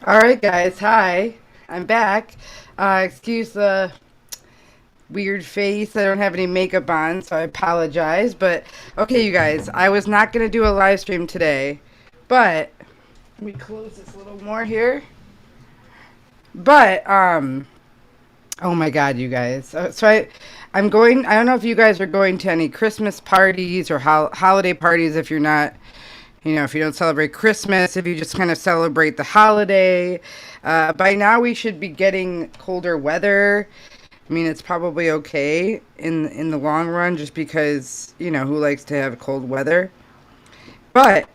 All right, guys. Hi, I'm back. Excuse the weird face. I don't have any makeup on, so I apologize. But okay, you guys, I was not gonna do a live stream today, but let me close this a little more here. But oh my God, you guys. I'm going. I don't know if you guys are going to any Christmas parties or holiday parties. If you're not, if you don't celebrate Christmas, if you just kind of celebrate the holiday, by now we should be getting colder weather. I mean, it's probably okay in the long run, just because who likes to have cold weather. But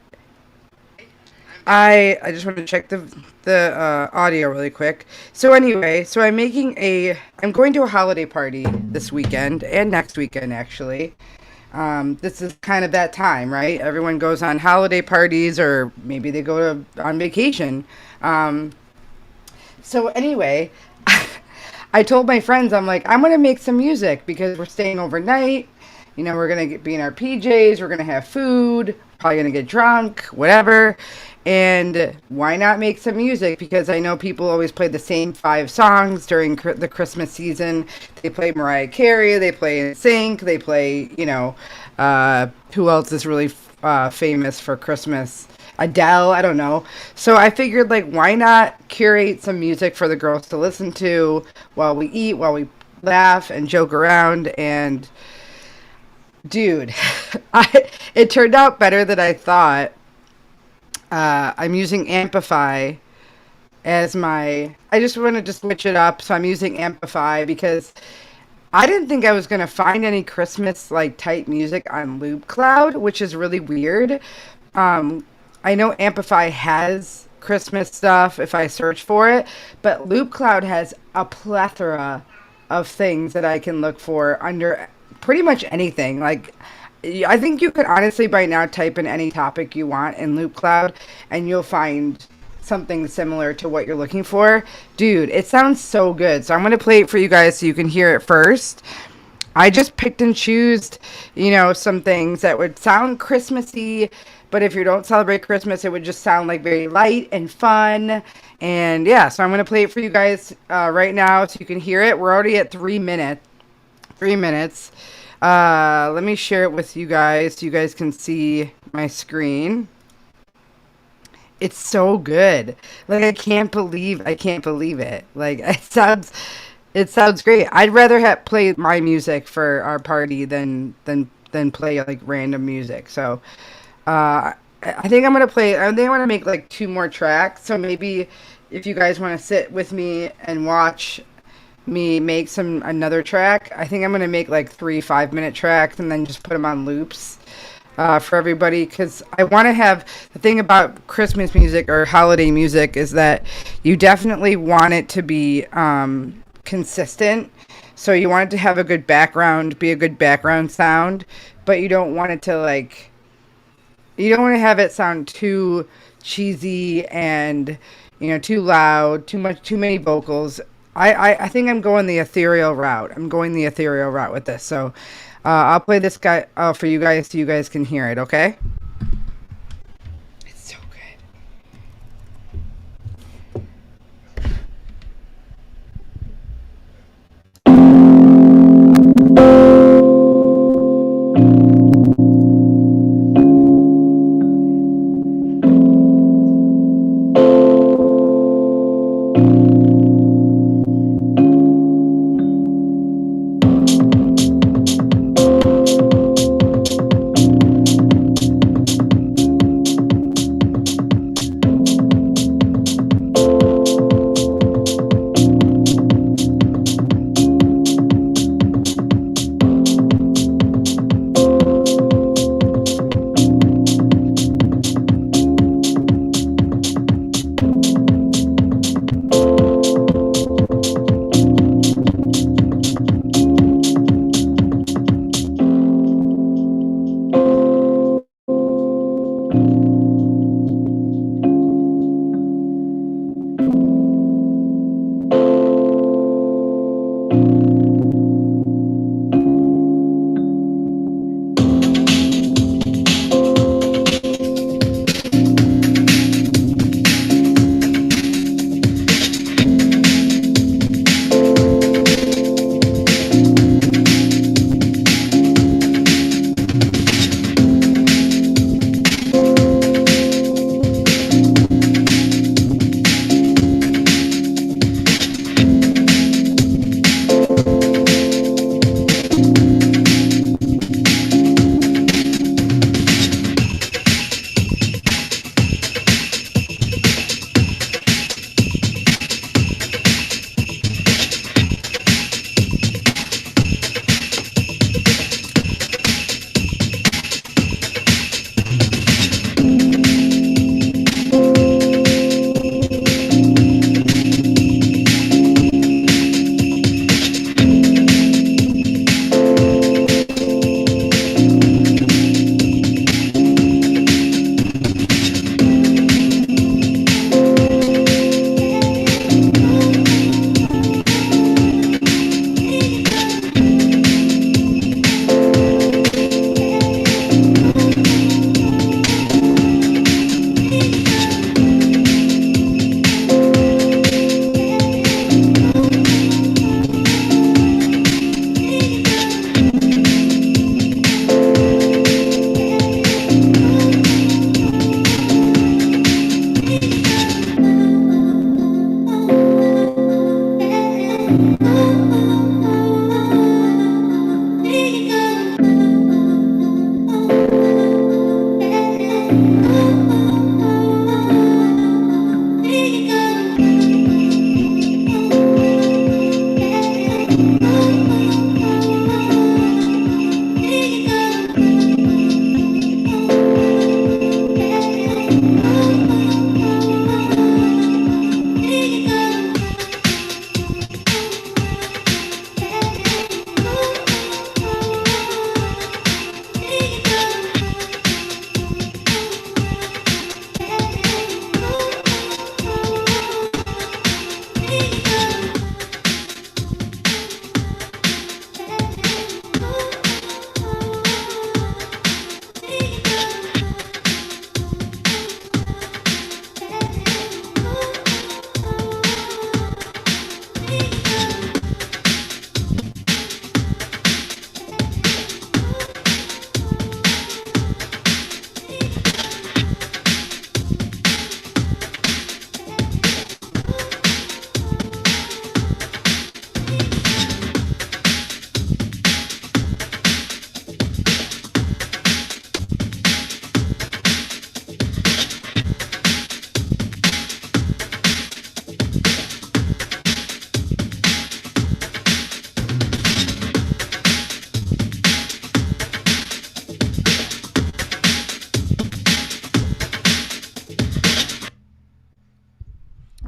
I just want to check the audio really quick. So anyway, I'm going to a holiday party this weekend and next weekend actually. This is kind of that time, right? Everyone goes on holiday parties, or maybe they go on vacation. Um, so anyway, I told my friends, I'm like, I'm gonna make some music because we're staying overnight. We're gonna be in our PJs. We're gonna have food. Probably gonna get drunk, whatever. And why not make some music? Because I know people always play the same five songs during the Christmas season. They play Mariah Carey. They play NSYNC. They play, who else is really famous for Christmas? Adele, I don't know. So I figured, like, why not curate some music for the girls to listen to while we eat, while we laugh and joke around. And dude, it turned out better than I thought. I'm using Amplify as my. I just wanted to switch it up, so I'm using Amplify because I didn't think I was gonna find any Christmas like type music on Loop Cloud, which is really weird. Um, I know Amplify has Christmas stuff if I search for it, but Loop Cloud has a plethora of things that I can look for under pretty much anything. Like, I think you could honestly by now type in any topic you want in Loop Cloud, and you'll find something similar to what you're looking for. Dude, it sounds so good. So I'm going to play it for you guys so you can hear it first. I just picked and chose, some things that would sound Christmassy, but if you don't celebrate Christmas, it would just sound like very light and fun. And yeah, so I'm going to play it for you guys right now so you can hear it. We're already at 3 minutes. 3 minutes. Let me share it with you guys so you guys can see my screen. It's so good. Like, I can't believe it. Like, it sounds great. I'd rather have played my music for our party than play like random music. So, I think I'm gonna play. I think I want to make like two more tracks. So maybe if you guys want to sit with me and watch me make some another track, I think I'm gonna make like 3 5-minute tracks and then just put them on loops for everybody, because I want to have the thing about Christmas music or holiday music is that you definitely want it to be consistent. So you want it to have a good background, be a good background sound, but you don't want it to like, you don't want to have it sound too cheesy and too loud, too many vocals. I think I'm going the ethereal route. I'm going the ethereal route with this. So I'll play this guy for you guys so you guys can hear it, okay? It's so good.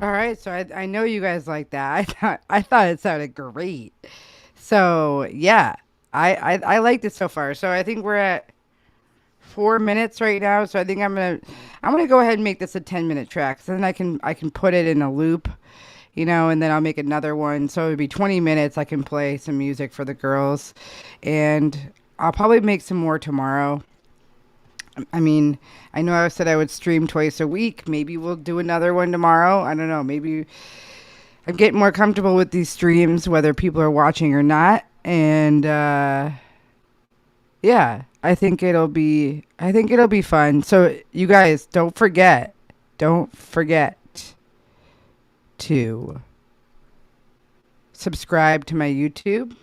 All right, so I know you guys like that. I thought it sounded great. So yeah, I liked it so far. So I think we're at 4 minutes right now. So I think I'm gonna go ahead and make this a 10-minute track. So then I can put it in a loop, and then I'll make another one. So it'd be 20 minutes. I can play some music for the girls, and I'll probably make some more tomorrow. I mean, I know I said I would stream twice a week. Maybe we'll do another one tomorrow. I don't know. Maybe I'm getting more comfortable with these streams, whether people are watching or not. And yeah, I think it'll be fun. So you guys, don't forget to subscribe to my YouTube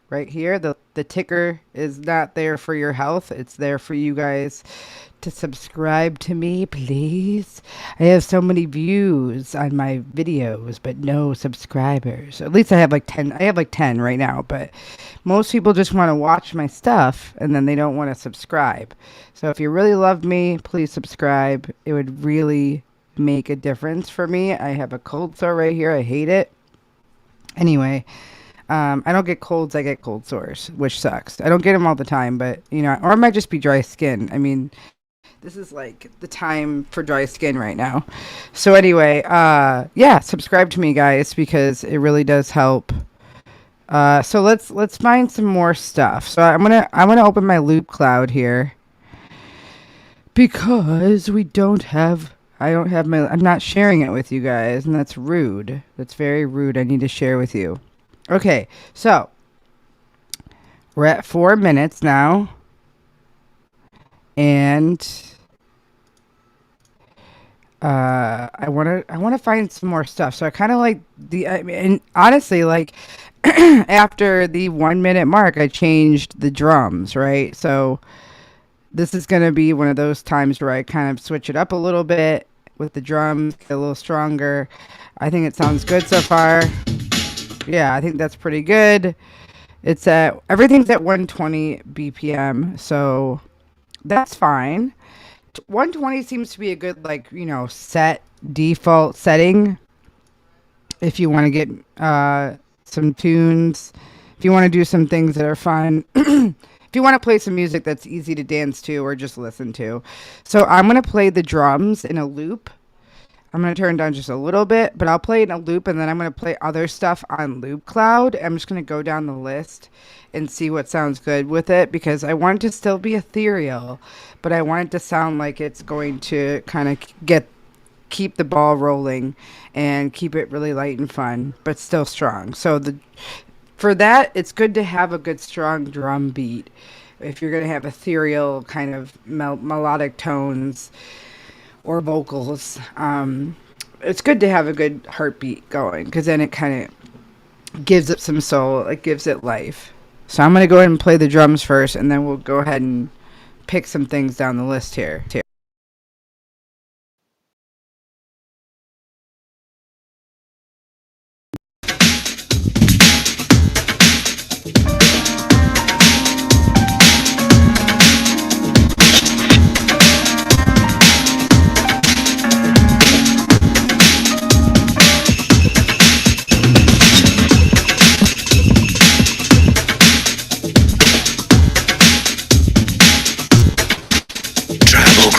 right here. The ticker is not there for your health. It's there for you guys to subscribe to me, please. I have so many views on my videos, but no subscribers. At least I have like 10. I have like 10 right now, but most people just want to watch my stuff and then they don't want to subscribe. So if you really love me, please subscribe. It would really make a difference for me. I have a cold sore right here. I hate it. Anyway, I don't get colds. I get cold sores, which sucks. I don't get them all the time, but or it might just be dry skin. I mean, this is like the time for dry skin right now. So anyway, yeah, subscribe to me, guys, because it really does help. So let's find some more stuff. So I'm gonna open my loop cloud here because I'm not sharing it with you guys, and that's rude. That's very rude. I need to share with you. Okay, so we're at 4 minutes now, and I wanna find some more stuff. So I kind of like I mean, honestly, like after the 1 minute mark, I changed the drums, right? So this is gonna be one of those times where I kind of switch it up a little bit with the drums, get a little stronger. I think it sounds good so far. Yeah, I think that's pretty good. Everything's at 120 BPM, so that's fine. 120 seems to be a good set default setting if you want to get some tunes, if you want to do some things that are fun, if you want to play some music that's easy to dance to or just listen to. So I'm going to play the drums in a loop. I'm going to turn down just a little bit, but I'll play it in a loop, and then I'm going to play other stuff on Loop Cloud. I'm just going to go down the list and see what sounds good with it, because I want it to still be ethereal, but I want it to sound like it's going to kind of keep the ball rolling and keep it really light and fun, but still strong. So for that, it's good to have a good strong drum beat if you're going to have ethereal kind of melodic tones or vocals. It's good to have a good heartbeat going, because then it kind of gives it some soul. It gives it life. So I'm going to go ahead and play the drums first, and then we'll go ahead and pick some things down the list here. Tribal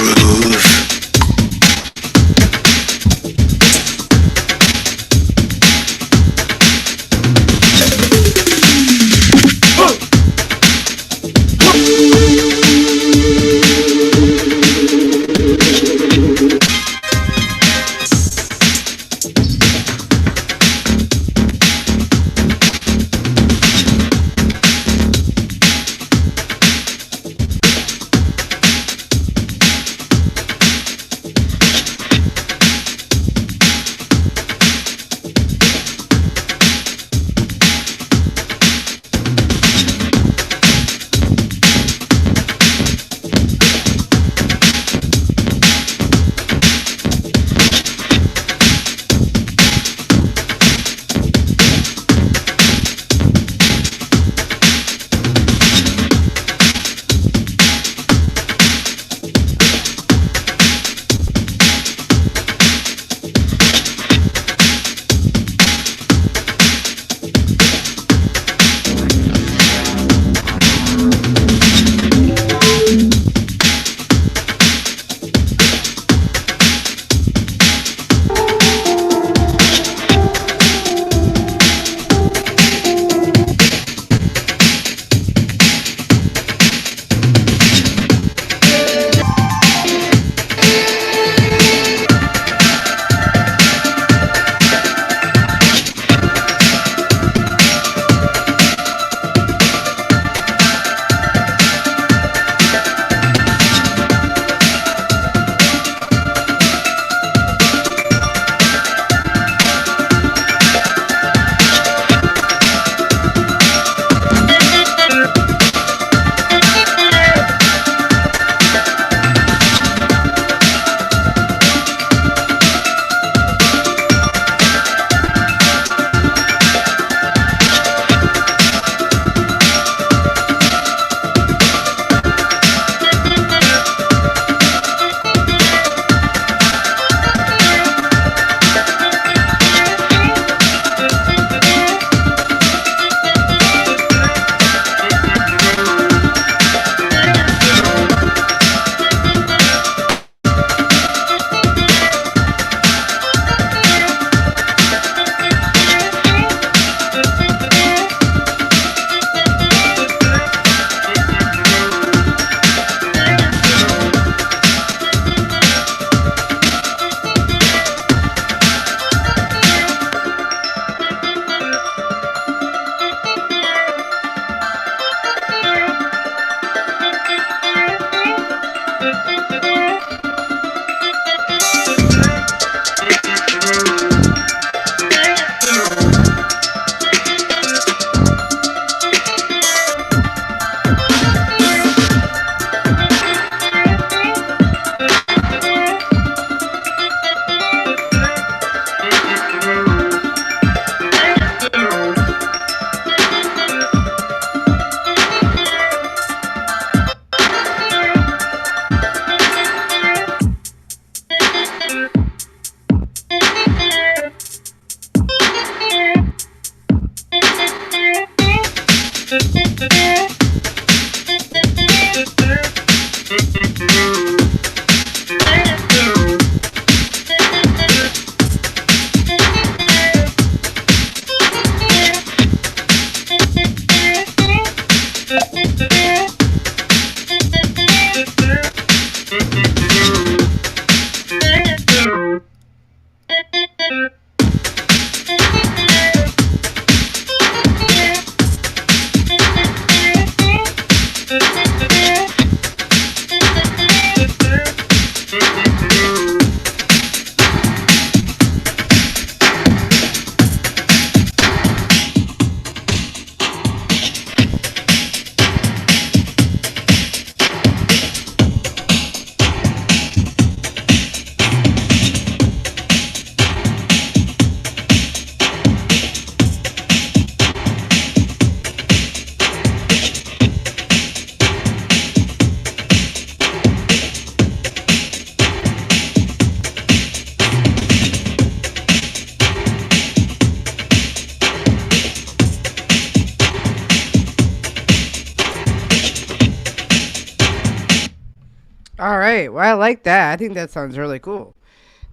right. Well, I like that. I think that sounds really cool.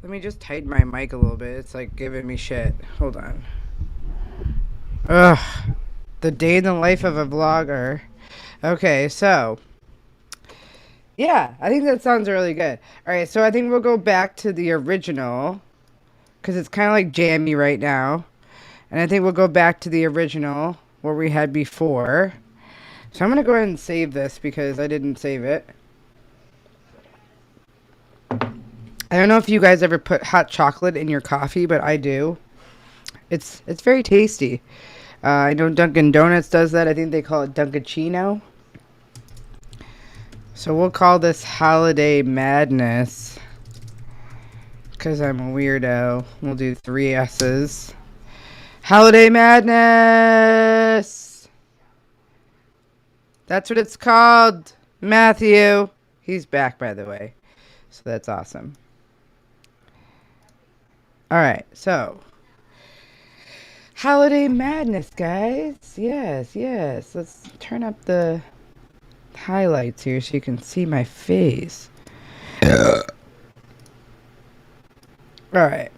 Let me just tighten my mic a little bit. It's like giving me shit. Hold on. Ugh. The day in the life of a vlogger. Okay, so. Yeah, I think that sounds really good. All right, so I think we'll go back to the original. Because it's kind of like jammy right now. And I think we'll go back to the original where we had before. So I'm going to go ahead and save this because I didn't save it. I don't know if you guys ever put hot chocolate in your coffee, but I do. It's very tasty. I know Dunkin' Donuts does that. I think they call it Dunkaccino. So we'll call this Holiday Madness. Because I'm a weirdo. We'll do 3 S's. Holiday Madness! That's what it's called. Matthew. He's back, by the way. So that's awesome. Alright, so. Holiday Madness, guys. Yes, yes. Let's turn up the highlights here so you can see my face. Alright.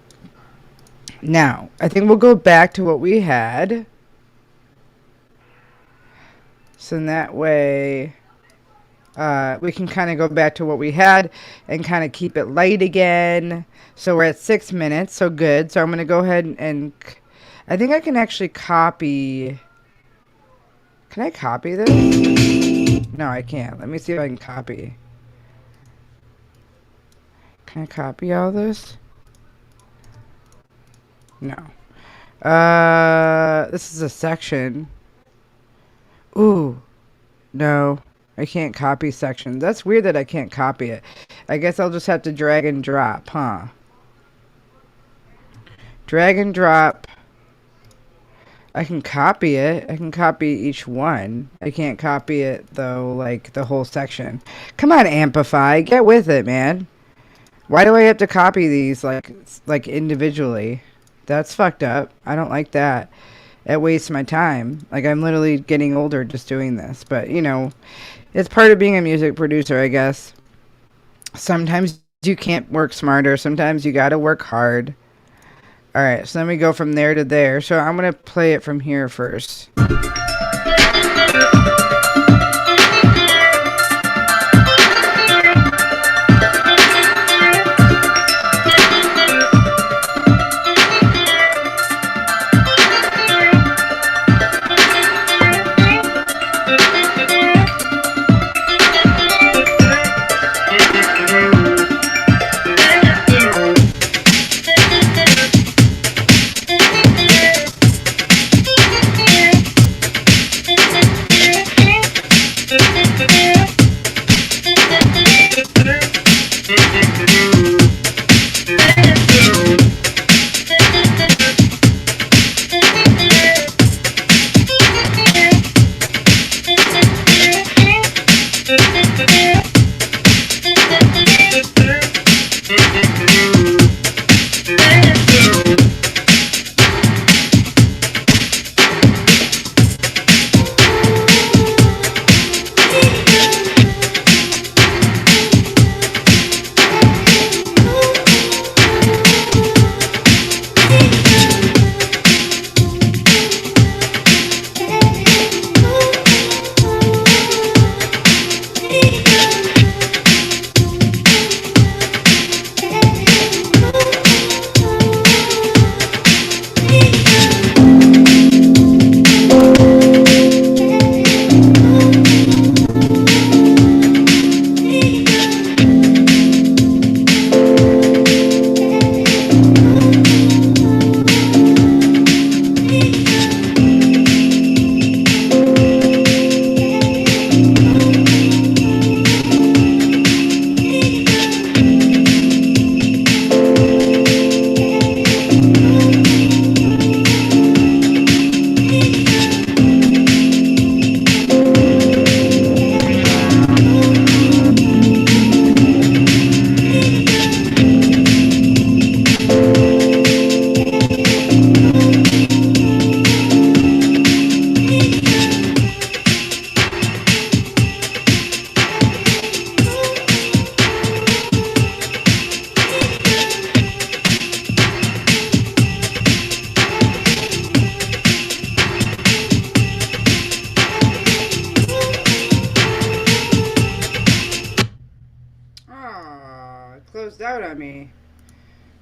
Now, I think we'll go back to what we had. So in that way, we can kind of go back to what we had and kind of keep it light again. So we're at 6 minutes, so good. So I'm going to go ahead and I think I can actually copy. Can I copy this? No, I can't. Let me see if I can copy. Can I copy all this? No. This is a section. Ooh. No. I can't copy sections. That's weird that I can't copy it. I guess I'll just have to drag and drop, huh? Drag and drop. I can copy it. I can copy each one. I can't copy it, though, like, the whole section. Come on, Amplify. Get with it, man. Why do I have to copy these, like individually? That's fucked up. I don't like that. It wastes my time. Like, I'm literally getting older just doing this. But, you know, it's part of being a music producer, I guess. Sometimes you can't work smarter. Sometimes you gotta work hard. Alright, so then we go from there to there. So I'm gonna play it from here first.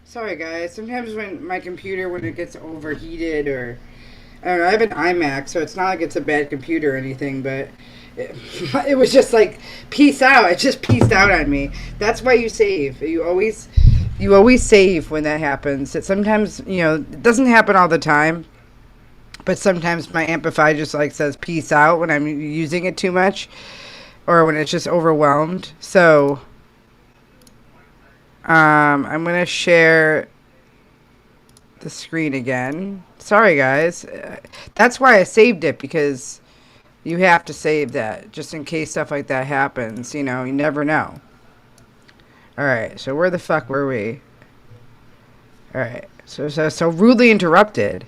Sorry, guys. Sometimes when my computer, when it gets overheated, or I don't know, I have an iMac, so it's not like it's a bad computer or anything, but it, it was just like, peace out. It just peaced out on me. That's why you save. You always save when that happens. It sometimes, it doesn't happen all the time, but sometimes my amplifier just like says peace out when I'm using it too much, or when it's just overwhelmed. So I'm gonna share the screen again. Sorry, guys. That's why I saved it, because you have to save that just in case stuff like that happens. You never know. All right. So where the fuck were we? All right. So rudely interrupted.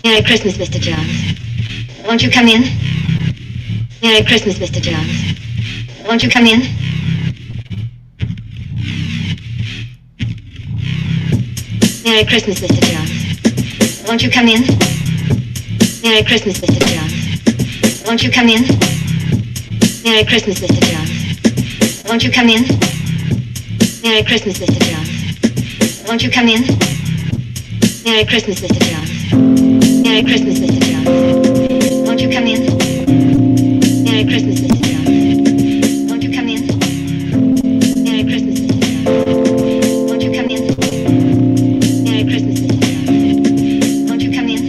Merry Christmas, Mr. Jones. Won't you come in? Merry Christmas, Mr. Jones. Won't you come in? Merry Christmas, Mr. Jones. Won't you come in? Merry Christmas, Mr. Jones. Won't you come in? Merry Christmas, Mr. Jones. Won't you come in? Merry Christmas, Mr. Jones. Won't you come in? Merry Christmas, Mr. Jones. Merry Christmas, Mr. Jones. Won't you come in? Merry Christmas, Mr. Jones. Won't you come in? Merry Christmas, Mr. Jones. Won't you come in? Merry Christmas, Mr. Jones. Won't you come in?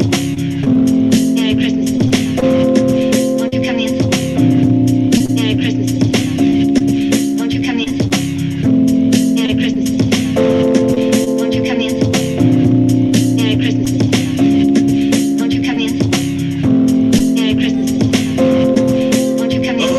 Merry Christmas, Mr. Jones. Won't you come in? Merry Christmas, Mr. Jones. Won't you come in? Merry Christmas, Mr. Jones. Won't you come in? Merry Christmas, Mr. Jones. Won't you come in? Merry Christmas, Mr. Jones. Won't you come in?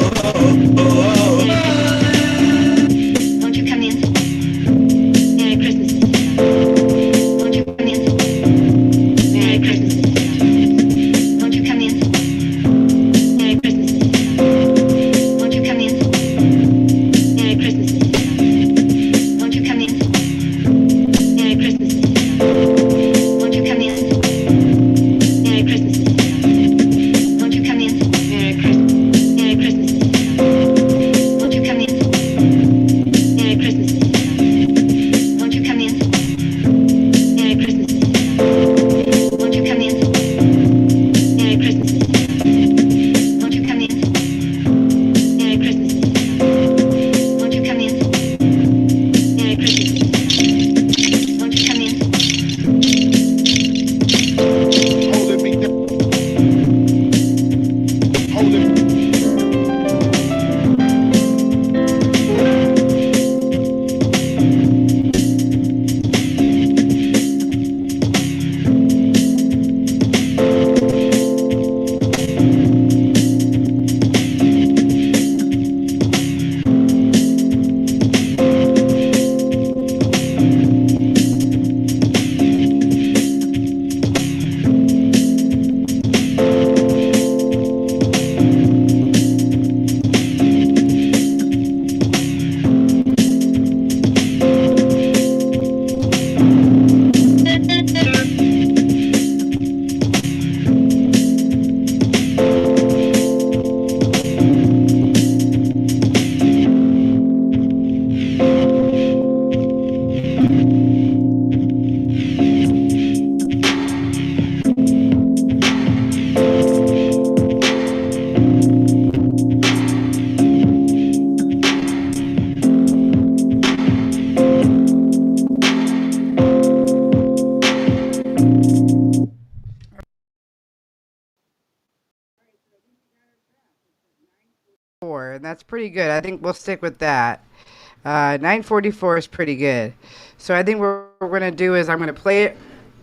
that's pretty good. I think we'll stick with that. 9:44 is pretty good. So I think what we're going to do is I'm going to play it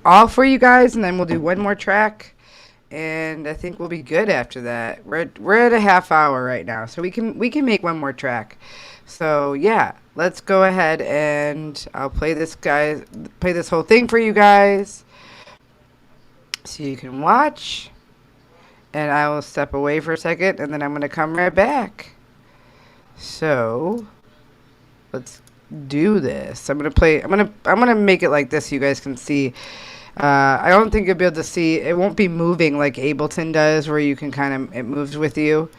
all for you guys, and then we'll do one more track. And I think we'll be good after that. We're at a half hour right now, so we can make one more track. So yeah, let's go ahead and I'll play this whole thing for you guys, so you can watch. And I will step away for a second, and then I'm gonna come right back. So let's do this. I'm gonna make it like this so you guys can see. I don't think you'll be able to see. It won't be moving like Ableton does, where you can it moves with you.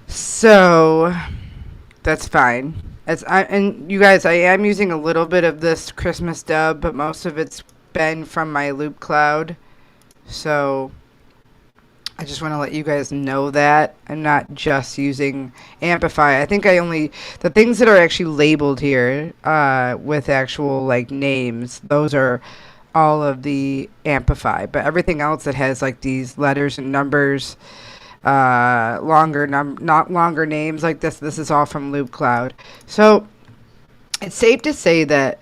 So that's fine. And you guys, I am using a little bit of this Christmas dub, but most of it's been from my loop cloud. So I just want to let you guys know that I'm not just using Amplify. I think the things that are actually labeled here with actual like names, those are all of the Amplify, but everything else that has like these letters and numbers, not longer names like this is all from Loop Cloud. So it's safe to say that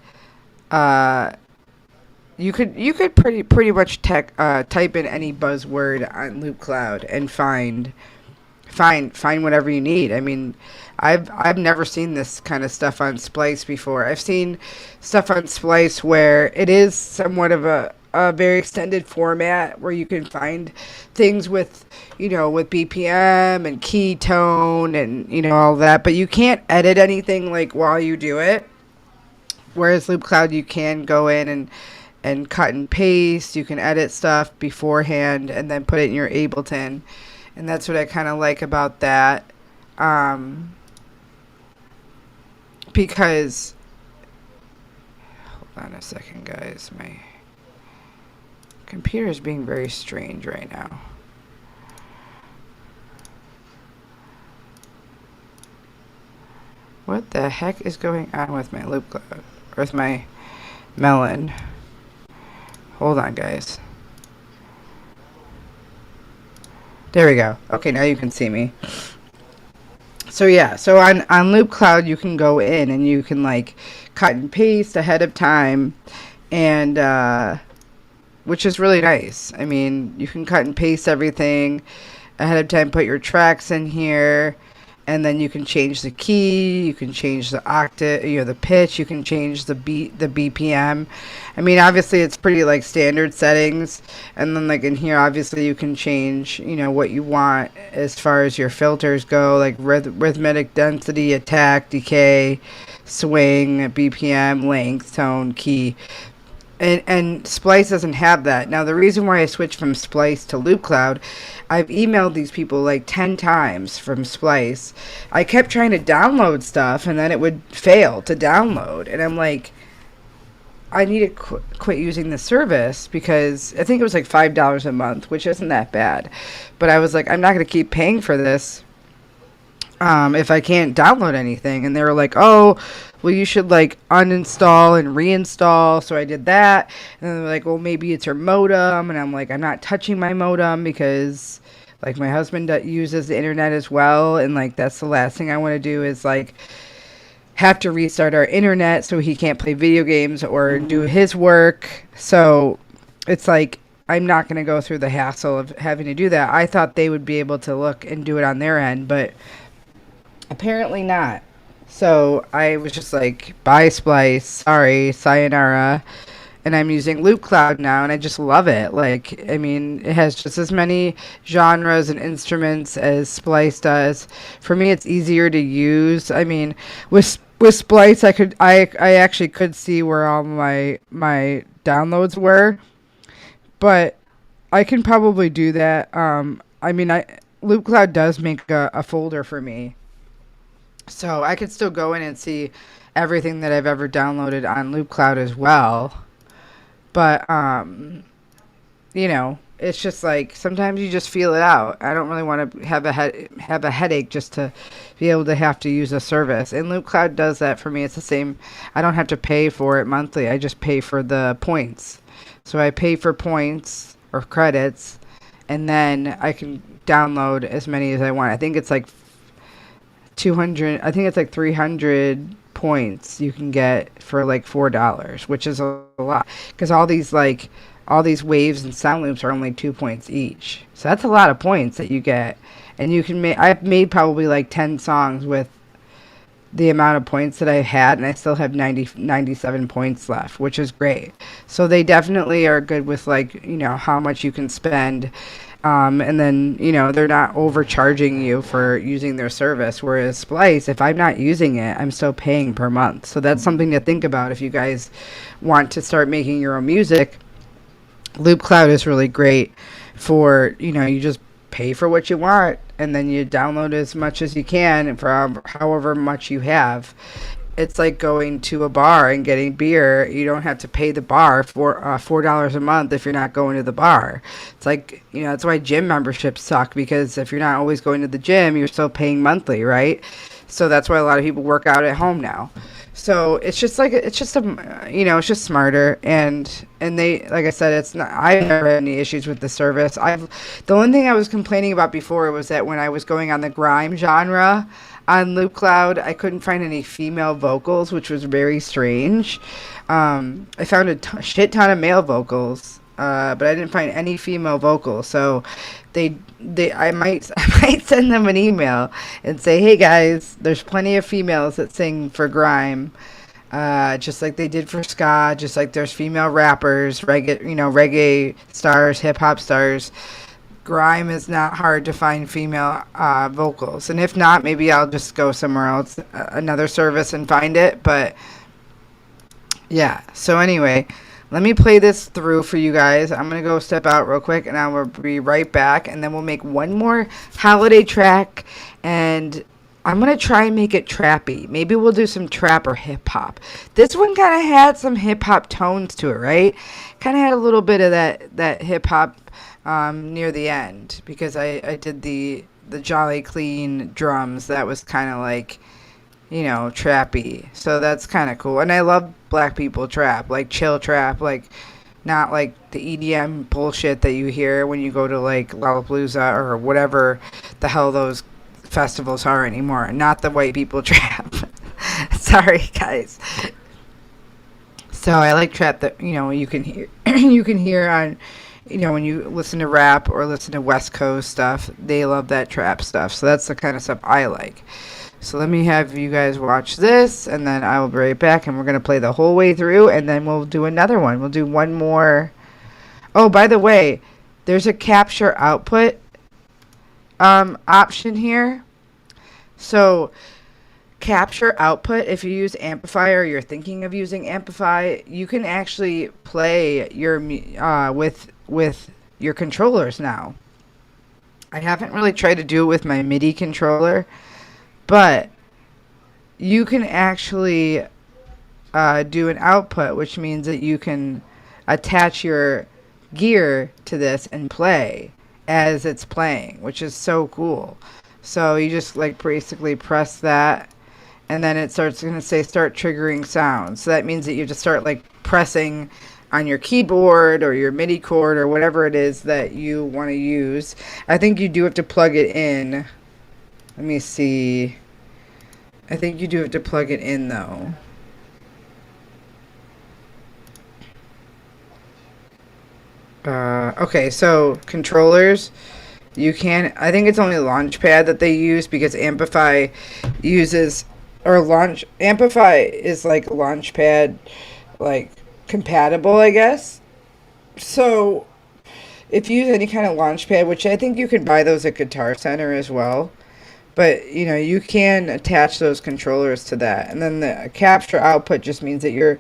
you could pretty much type in any buzzword on Loop Cloud and find whatever you need. I mean, I've never seen this kind of stuff on Splice before. I've seen stuff on Splice where it is somewhat of a very extended format where you can find things with BPM and key tone and all that, but you can't edit anything like while you do it. Whereas Loop Cloud, you can go in and cut and paste. You can edit stuff beforehand and then put it in your Ableton. And that's what I kind of like about that. Because, hold on a second, guys. My computer is being very strange right now. What the heck is going on with my loop cloud? With my melon? Hold on, guys. There we go. Okay, now you can see me. So yeah, so on Loop Cloud you can go in and you can like cut and paste ahead of time, and which is really nice. I mean, you can cut and paste everything ahead of time, put your tracks in here, and then you can change the key, you can change the octave, the pitch, you can change the BPM. I mean, obviously it's pretty like standard settings, and then like in here, obviously you can change, what you want as far as your filters go, like rhythmic density, attack, decay, swing, BPM, length, tone, key. And Splice doesn't have that. Now, the reason why I switched from Splice to Loop Cloud, I've emailed these people like 10 times from Splice. I kept trying to download stuff, and then it would fail to download. And I'm like, I need to quit using the service, because I think it was like $5 a month, which isn't that bad. But I was like, I'm not going to keep paying for this if I can't download anything. And they were like, oh, well, you should like uninstall and reinstall. So I did that, and then they're like, well, maybe it's your modem. And I'm like, I'm not touching my modem, because like my husband uses the internet as well, and like that's the last thing I want to do is like have to restart our internet so he can't play video games or do his work. So it's like, I'm not going to go through the hassle of having to do that. I thought they would be able to look and do it on their end, but apparently not. So I was just like, bye Splice, sorry, sayonara. And I'm using Loop Cloud now, and I just love it. Like, I mean, it has just as many genres and instruments as Splice does. For me, it's easier to use. I mean, with Splice, I actually could see where all my downloads were, but I can probably do that. I mean, Loop Cloud does make a folder for me, so I could still go in and see everything that I've ever downloaded on Loop Cloud as well. But, it's just like, sometimes you just feel it out. I don't really want to have a headache just to be able to have to use a service. And Loop Cloud does that for me. It's the same. I don't have to pay for it monthly. I just pay for the points. So I pay for points or credits, and then I can download as many as I want. I think it's like 200, I think it's like 300 points you can get for like $4, which is a lot, because all these waves and sound loops are only 2 points each. So that's a lot of points that you get. And you can make, I've made probably like 10 songs with the amount of points that I had, and I still have 97 points left, which is great. So they definitely are good with, like, how much you can spend. And then, they're not overcharging you for using their service. Whereas Splice, if I'm not using it, I'm still paying per month. So that's something to think about if you guys want to start making your own music. Loop Cloud is really great for, you just pay for what you want, and then you download as much as you can for however much you have. It's like going to a bar and getting beer. You don't have to pay the bar for $4 a month if you're not going to the bar. It's like, that's why gym memberships suck, because if you're not always going to the gym, you're still paying monthly, right? So that's why a lot of people work out at home now. So it's just smarter, and they, like I said, it's not, I've never had any issues with the service. The only thing I was complaining about before was that when I was going on the grime genre on Loop Cloud, I couldn't find any female vocals, which was very strange. I found a shit ton of male vocals, but I didn't find any female vocals. So I might send them an email and say, hey guys, there's plenty of females that sing for grime, just like they did for ska, just like there's female rappers, reggae stars, hip hop stars. Grime is not hard to find female vocals, and if not, maybe I'll just go somewhere else, another service, and find it. But yeah, so anyway, let me play this through for you guys. I'm going to go step out real quick, and I will be right back. And then we'll make one more holiday track. And I'm going to try and make it trappy. Maybe we'll do some trap or hip-hop. This one kind of had some hip-hop tones to it, right? Kind of had a little bit of that hip-hop near the end. Because I did the Jolly Clean drums. That was kind of like, trappy. So that's kind of cool. And I love black people trap, like chill trap, like not like the EDM bullshit that you hear when you go to like Lollapalooza or whatever the hell those festivals are anymore. Not the white people trap. Sorry, guys. So I like trap that, you can hear you can hear on, when you listen to rap or listen to West Coast stuff. They love that trap stuff. So that's the kind of stuff I like. So let me have you guys watch this, and then I will be right back, and we're going to play the whole way through, and then we'll do another one. We'll do one more. Oh, by the way, there's a capture output option here. So capture output, if you use Amplify or you're thinking of using Amplify, you can actually play your with your controllers now. I haven't really tried to do it with my MIDI controller, but you can actually do an output, which means that you can attach your gear to this and play as it's playing, which is so cool. So you just like basically press that, and then it starts going to say start triggering sounds. So that means that you just start like pressing on your keyboard or your MIDI cord or whatever it is that you want to use. I think you do have to plug it in. Let me see. I think you do have to plug it in, though. Okay, so controllers, you can, I think it's only Launchpad that they use, because Amplify uses, Amplify is like Launchpad, like, compatible, I guess. So if you use any kind of Launchpad, which I think you can buy those at Guitar Center as well, but you can attach those controllers to that. And then the capture output just means that you're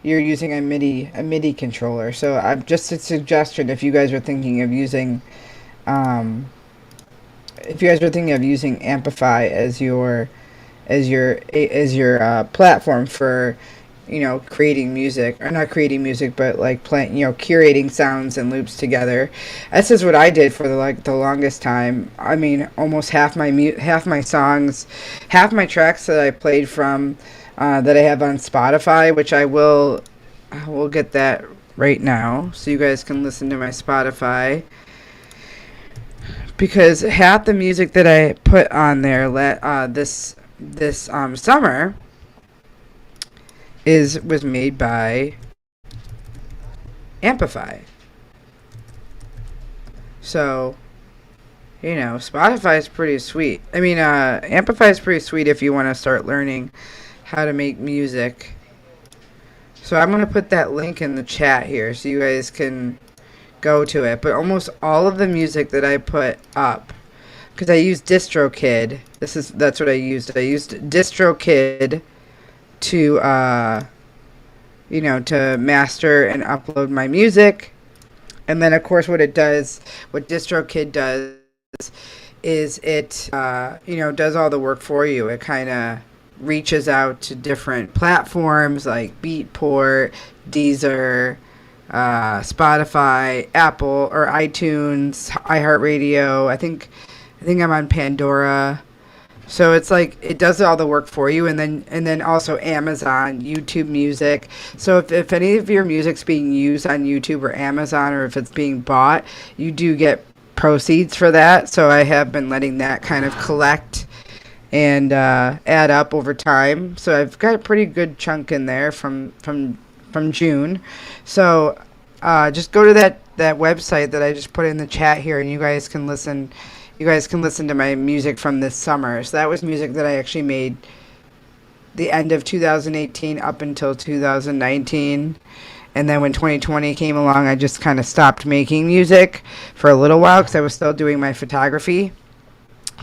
using a MIDI controller. So I'm just a suggestion if you guys are thinking of using Amplify as your platform for creating music, or not creating music, but like playing, curating sounds and loops together. This is what I did for the longest time. I mean, almost half my songs, half my tracks that I played from, that I have on Spotify, which I will get that right now, so you guys can listen to my Spotify. Because half the music that I put on there, this summer was made by Amplify. So, Spotify is pretty sweet. I mean, Amplify is pretty sweet if you want to start learning how to make music. So I'm going to put that link in the chat here so you guys can go to it. But almost all of the music that I put up, because I used DistroKid. That's what I used. I used DistroKid to to master and upload my music. And then of course what DistroKid does is it does all the work for you. It kind of reaches out to different platforms like Beatport, Deezer, Spotify, Apple or iTunes, iHeartRadio. I think I'm on Pandora. So it's like it does all the work for you, and then also Amazon, YouTube Music. So if any of your music's being used on YouTube or Amazon, or if it's being bought, you do get proceeds for that. So I have been letting that kind of collect and add up over time. So I've got a pretty good chunk in there from June. So just go to that website that I just put in the chat here, and you guys can listen. You guys can listen to my music from this summer. So that was music that I actually made the end of 2018 up until 2019. And then when 2020 came along, I just kind of stopped making music for a little while because I was still doing my photography.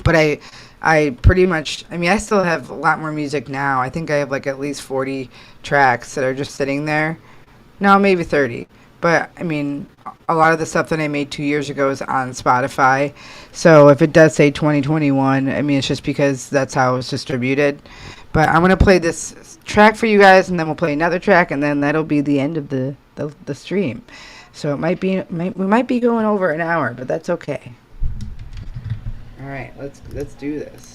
But I pretty much, I still have a lot more music now. I think I have like at least 40 tracks that are just sitting there. No, maybe 30. But, a lot of the stuff that I made 2 years ago is on Spotify. So if it does say 2021, it's just because that's how it was distributed. But I'm going to play this track for you guys, and then we'll play another track, and then that'll be the end of the stream. So we might be going over an hour, but that's okay. All right, let's do this.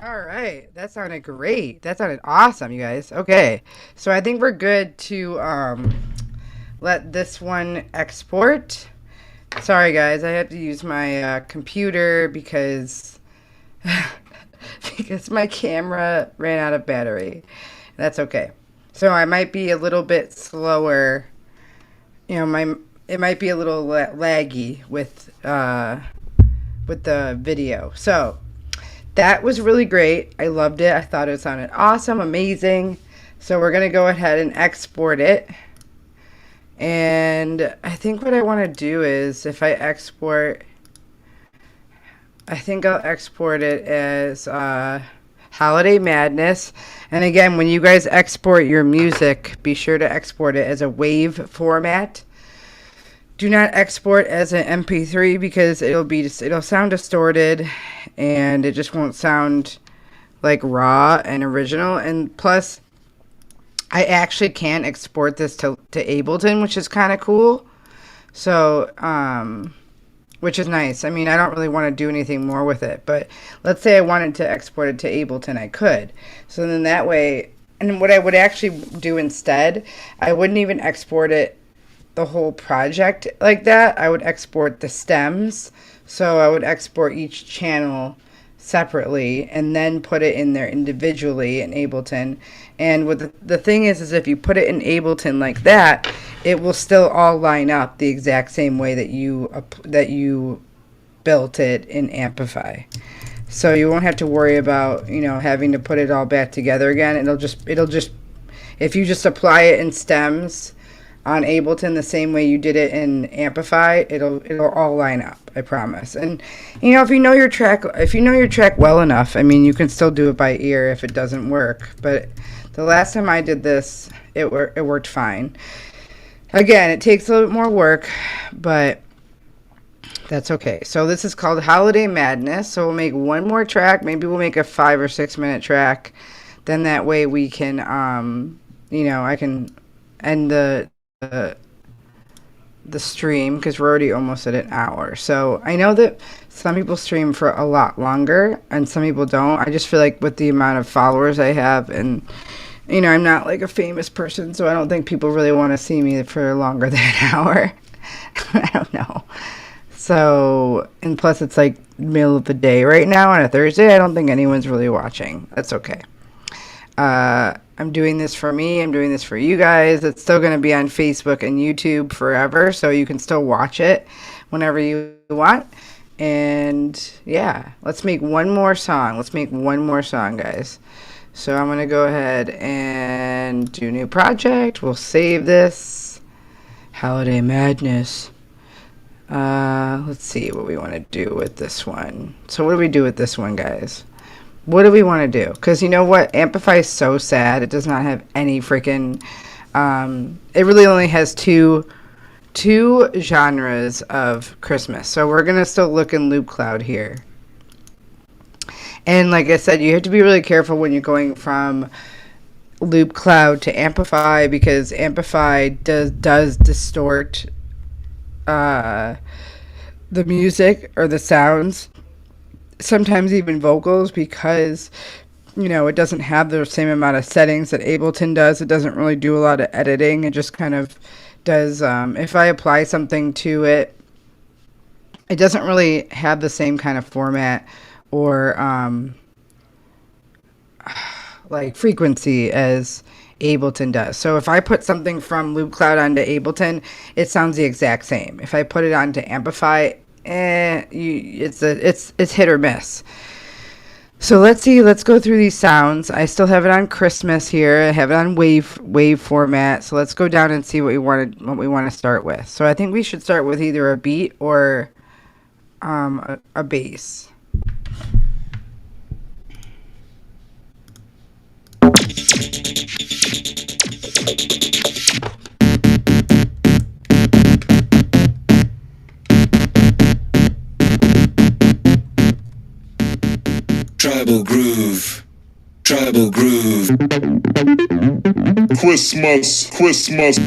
All right, that sounded great. That sounded awesome, you guys. Okay, so I think we're good to let this one export. Sorry, guys, I had to use my computer because because my camera ran out of battery. That's okay. So I might be a little bit slower. You know, my it might be a little laggy with the video. So that was really great. I loved it. I thought it sounded awesome, amazing. So we're gonna go ahead and export it. And I think what I want to do is if I export, I think I'll export it as Holiday Madness. And again, when you guys export your music, be sure to export it as a WAV format. Do not export as an MP3 because it'll sound distorted and it just won't sound like raw and original. And plus, I actually can export this to Ableton, which is kind of cool. So, which is nice. I mean, I don't really want to do anything more with it, but let's say I wanted to export it to Ableton, I could. So then that way, and what I would actually do instead, I wouldn't even export it the whole project like that. I would export the stems. So I would export each channel separately and then put it in there individually in Ableton. And what the thing is if you put it in Ableton like that, it will still all line up the exact same way that you built it in Amplify. So you won't have to worry about, you know, having to put it all back together again. It'll just if you just apply it in stems on Ableton the same way you did it in Amplify, it'll all line up, I promise. And you know, if you know your track well enough, I mean, you can still do it by ear if it doesn't work. But the last time I did this, it worked fine. Again, it takes a little bit more work, but that's okay. So this is called Holiday Madness. So we'll make one more track. Maybe we'll make a 5 or 6 minute track. Then that way we can, you know, I can end the stream because we're already almost at an hour. So I know that some people stream for a lot longer and some people don't. I just feel like with the amount of followers I have, and you know, I'm not like a famous person, so I don't think people really want to see me for longer than an hour. I don't know. So, and plus it's like middle of the day right now on a Thursday. I don't think anyone's really watching. That's okay. I'm doing this for me. I'm doing this for you guys. It's still going to be on Facebook and YouTube forever, so you can still watch it whenever you want. And yeah, let's make one more song. Let's make one more song, guys. So I'm going to go ahead and do new project. We'll save this. Holiday Madness. Let's see what we want to do with this one. So what do we do with this one, guys? What do we want to do? Because you know what? Amplify is so sad. It does not have any freaking... it really only has two genres of Christmas. So we're going to still look in Loop Cloud here. And like I said, you have to be really careful when you're going from Loop Cloud to Amplify, because Amplify does distort the music or the sounds. Sometimes even vocals, because you know it doesn't have the same amount of settings that Ableton does. It doesn't really do a lot of editing. It just kind of does. If I apply something to it, it doesn't really have the same kind of format or like frequency as Ableton does. So if I put something from Loop Cloud onto Ableton, it sounds the exact same. If I put it onto Amplify, it's hit or miss. So let's see. Let's go through these sounds. I still have it on Christmas here. I have it on wave format. So let's go down and see what we want to start with. So I think we should start with either a beat or a bass. Tribal groove, tribal groove. Christmas, Christmas.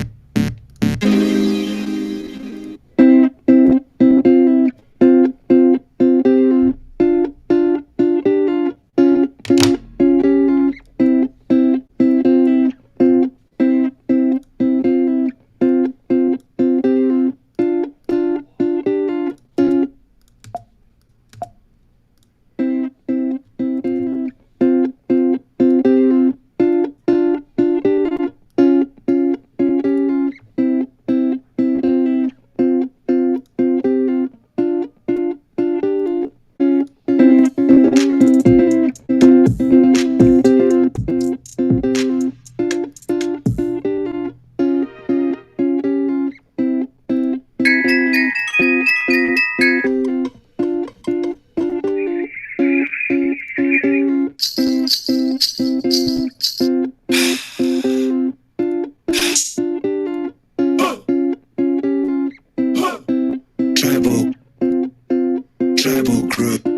Tribal Groove.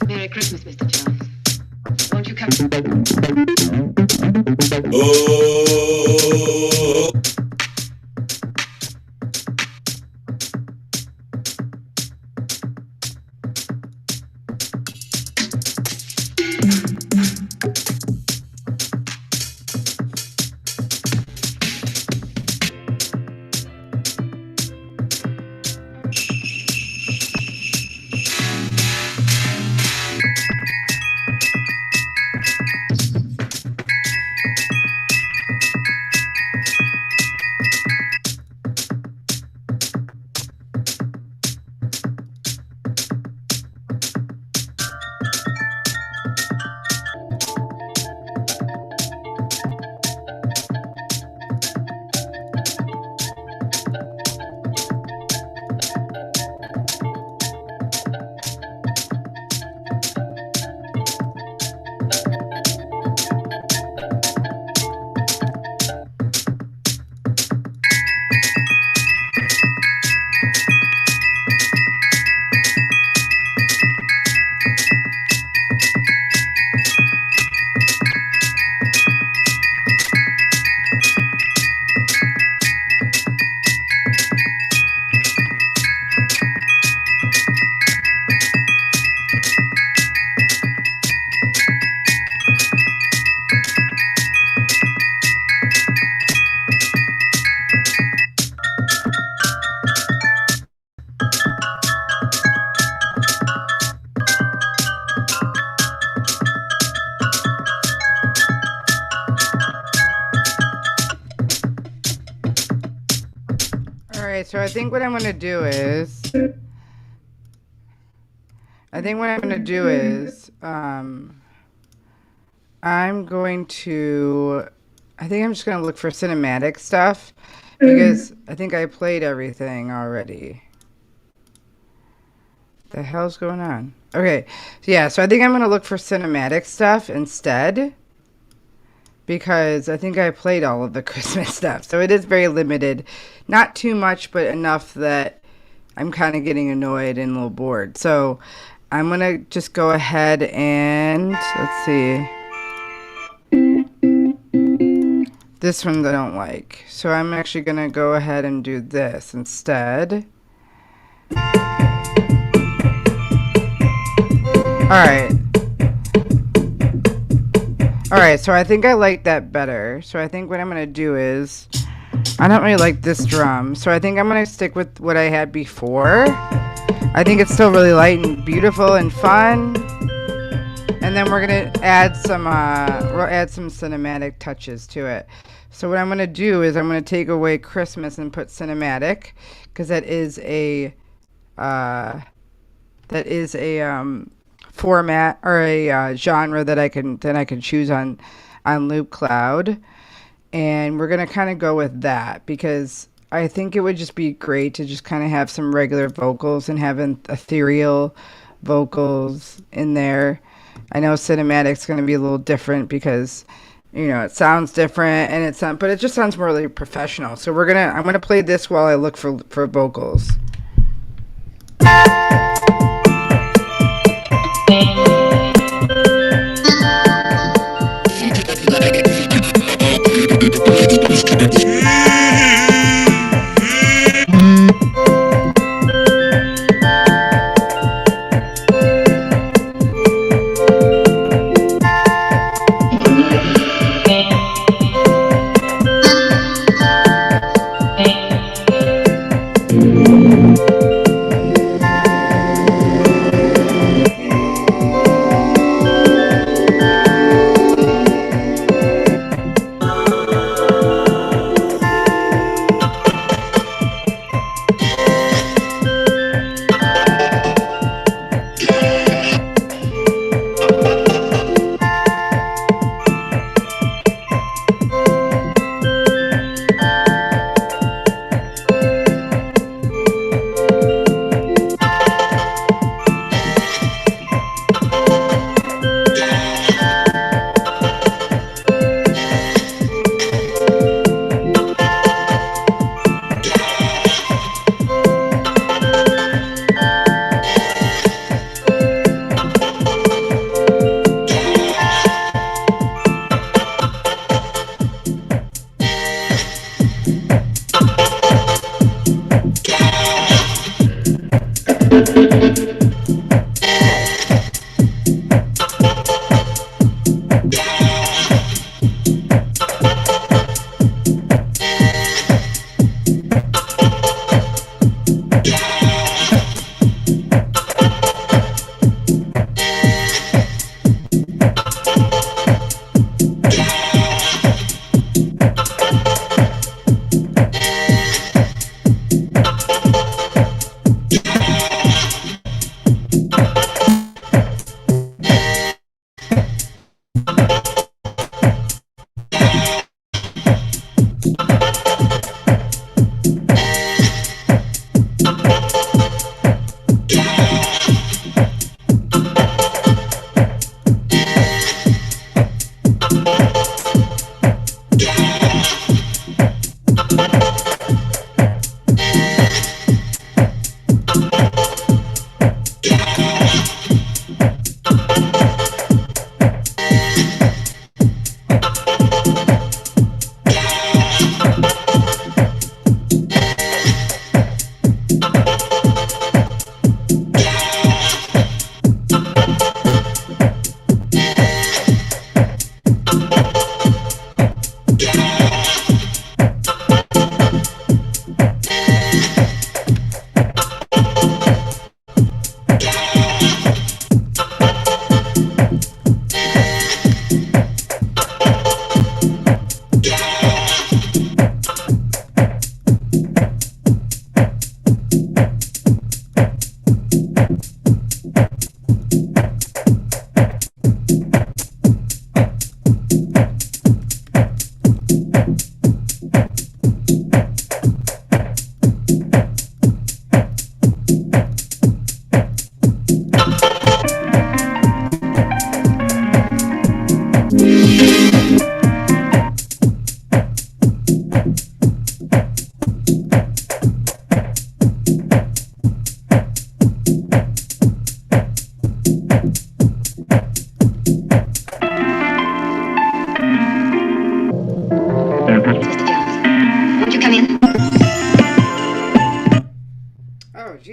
Merry Christmas, Mr. Jones. Won't you come? Oh. Alright, so I think what I'm going to do is... I'm going to... I think I'm just going to look for cinematic stuff. Because I think I played everything already. The hell's going on? Okay, so yeah, so I think I'm going to look for cinematic stuff instead. Because I think I played all of the Christmas stuff. So it is very limited. Not too much, but enough that I'm kind of getting annoyed and a little bored. So I'm going to just go ahead and, let's see. This one I don't like. So I'm actually going to go ahead and do this instead. Alright. Alright, so I think I like that better. So I think what I'm going to do is... I don't really like this drum. So I think I'm going to stick with what I had before. I think it's still really light and beautiful and fun. And then we're going to add some cinematic touches to it. So what I'm going to do is I'm going to take away Christmas and put cinematic. Because that is a... format or a genre that I can choose on Loop Cloud, and we're gonna kind of go with that because I think it would just be great to just kind of have some regular vocals and having ethereal vocals in there. I know cinematic's gonna be a little different because it sounds different and but it just sounds more really professional. So I'm gonna play this while I look for vocals.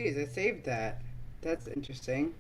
geez, I saved that. That's interesting.